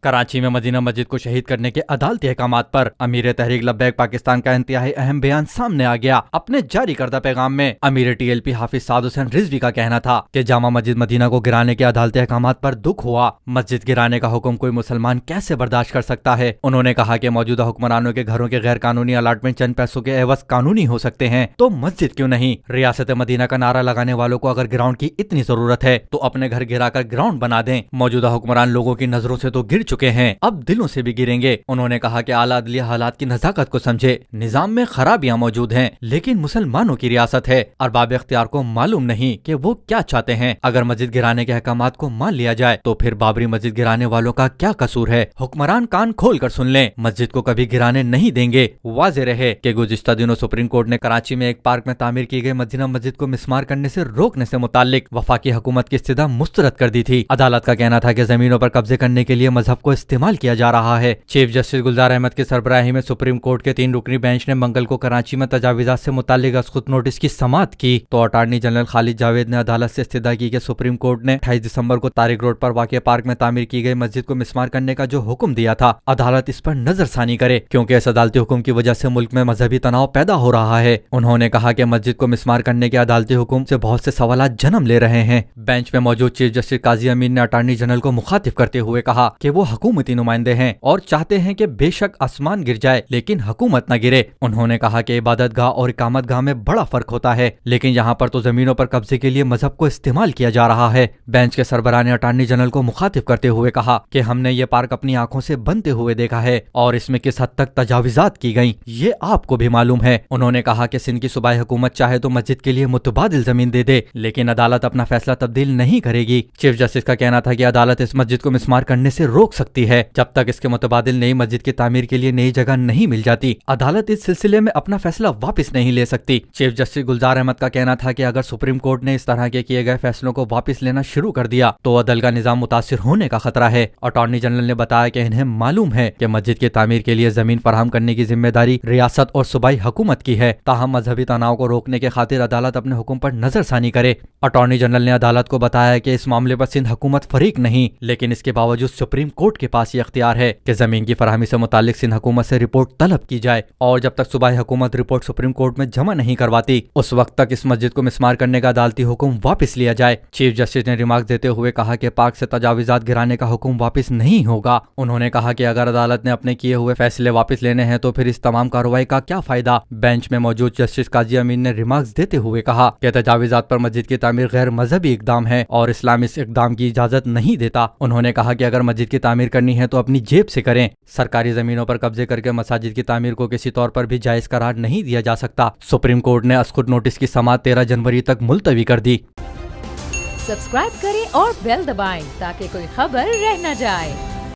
کراچی میں مدینہ مسجد کو شہید کرنے کے عدالتی احکامات پر امیر تحریک لبیک پاکستان کا انتہائی اہم بیان سامنے آ گیا۔ اپنے جاری کردہ پیغام میں امیر ٹی ایل پی حافظ سعد حسین رضوی کا کہنا تھا کہ جامع مسجد مدینہ کو گرانے کے عدالتی احکامات پر دکھ ہوا۔ مسجد گرانے کا حکم کوئی مسلمان کیسے برداشت کر سکتا ہے؟ انہوں نے کہا کہ موجودہ حکمرانوں کے گھروں کے غیر قانونی الاٹمنٹ چند پیسوں کے عوض قانونی ہو سکتے ہیں تو مسجد کیوں نہیں؟ ریاست مدینہ کا نعرہ لگانے والوں کو اگر گراؤنڈ کی اتنی ضرورت ہے تو اپنے گھر گرا کر گراؤنڈ بنا دیں۔ موجودہ حکمران لوگوں کی نظروں سے تو گر چکے ہیں، اب دلوں سے بھی گریں گے۔ انہوں نے کہا کہ اعلیٰ عدلیہ حالات کی نزاکت کو سمجھے، نظام میں خرابیاں موجود ہیں لیکن مسلمانوں کی ریاست ہے، ارباب اختیار کو معلوم نہیں کہ وہ کیا چاہتے ہیں۔ اگر مسجد گرانے کے احکامات کو مان لیا جائے تو پھر بابری مسجد گرانے والوں کا کیا قصور ہے؟ حکمران کان کھول کر سن لیں، مسجد کو کبھی گرانے نہیں دیں گے۔ واضح رہے کہ گزشتہ دنوں سپریم کورٹ نے کراچی میں ایک پارک میں تعمیر کی گئی مدینہ مسجد کو مسمار کرنے سے روکنے سے متعلق وفاقی حکومت کی استدعا مسترد کر دی تھی۔ عدالت کا کہنا تھا کہ زمینوں پر قبضے کرنے کے لیے مذہب کو استعمال کیا جا رہا ہے۔ چیف جسٹس گلزار احمد کی سربراہی میں سپریم کورٹ کے 3 رکنی بینچ نے منگل کو کراچی میں تجاوزات سے متعلق اسقط نوٹس کی سماعت کی تو اٹارنی جنرل خالد جاوید نے عدالت سے استدعا کی کہ سپریم کورٹ نے 28 دسمبر کو طارق روڈ پر واقع پارک میں تعمیر کی گئی مسجد کو مسمار کرنے کا جو حکم دیا تھا، عدالت اس پر نظر ثانی کرے کیونکہ اس عدالتی حکم کی وجہ سے ملک میں مذہبی تناؤ پیدا ہو رہا ہے۔ انہوں نے کہا کہ مسجد کو مسمار کرنے کے عدالتی حکم سے بہت سے سوالات جنم لے رہے ہیں۔ بینچ میں موجود چیف جسٹس قاضی امین نے اٹارنی جنرل کو مخاطب کرتے ہوئے کہا کہ وہ حکومتی نمائندے ہیں اور چاہتے ہیں کہ بے شک آسمان گر جائے لیکن حکومت نہ گرے۔ انہوں نے کہا کہ عبادت گاہ اور اقامت گاہ میں بڑا فرق ہوتا ہے لیکن یہاں پر تو زمینوں پر قبضے کے لیے مذہب کو استعمال کیا جا رہا ہے۔ بینچ کے سربراہ نے اٹارنی جنرل کو مخاطب کرتے ہوئے کہا کہ ہم نے یہ پارک اپنی آنکھوں سے بنتے ہوئے دیکھا ہے اور اس میں کس حد تک تجاوزات کی گئیں یہ آپ کو بھی معلوم ہے۔ انہوں نے کہا کہ سندھ کی صوبائی حکومت چاہے تو مسجد کے لیے متبادل زمین دے دے لیکن عدالت اپنا فیصلہ تبدیل نہیں کرے گی۔ چیف جسٹس کا کہنا تھا کہ عدالت اس مسجد کو مسمار کرنے سے روک سکتی ہے جب تک اس کے متبادل نئی مسجد کی تعمیر کے لیے نئی جگہ نہیں مل جاتی۔ عدالت اس سلسلے میں اپنا فیصلہ واپس نہیں لے سکتی۔ چیف جسٹس گلزار احمد کا کہنا تھا کہ اگر سپریم کورٹ نے اس طرح کے کیے گئے فیصلوں کو واپس لینا شروع کر دیا تو عدل کا نظام متاثر ہونے کا خطرہ ہے۔ اٹارنی جنرل نے بتایا کہ انہیں معلوم ہے کہ مسجد کی تعمیر کے لیے زمین فراہم کرنے کی ذمہ داری ریاست اور صوبائی حکومت کی ہے، تاہم مذہبی تناؤ کو روکنے کے خاطر عدالت اپنے حکم پر نظر ثانی کرے۔ اٹارنی جنرل نے عدالت کو بتایا کہ اس معاملے پر سندھ حکومت فریق نہیں لیکن اس کے باوجود سپریم کورٹ کے پاس یہ اختیار ہے کہ زمین کی فراہمی سے متعلق سندھ حکومت سے رپورٹ طلب کی جائے اور جب تک صوبائی حکومت رپورٹ سپریم کورٹ میں جمع نہیں کرواتی اس وقت تک اس مسجد کو مسمار کرنے کا عدالتی حکم واپس لیا جائے۔ چیف جسٹس نے ریمارک دیتے ہوئے کہا کہ پاک سے تجاوزات گرانے کا حکم واپس نہیں ہوگا۔ انہوں نے کہا کہ اگر عدالت نے اپنے کیے ہوئے فیصلے واپس لینے ہیں تو پھر اس تمام کارروائی کا کیا فائدہ؟ بینچ میں موجود جسٹس قاضی امین نے ریمارکس دیتے ہوئے کہا کہ تجاوزات پر مسجد کی تعمیر غیر مذہبی اقدام ہے اور اسلام اس اقدام کی اجازت نہیں دیتا۔ انہوں نے کہا کہ اگر مسجد کی تعمیر کرنی ہے تو اپنی جیب سے کریں، سرکاری زمینوں پر قبضے کر کے مساجد کی تعمیر کو کسی طور پر بھی جائز قرار نہیں دیا جا سکتا۔ سپریم کورٹ نے اسقط نوٹس کی سماعت 13 جنوری تک ملتوی کر دی۔ سبسکرائب کریں اور بیل دبائیں تاکہ کوئی خبر رہ نہ جائے۔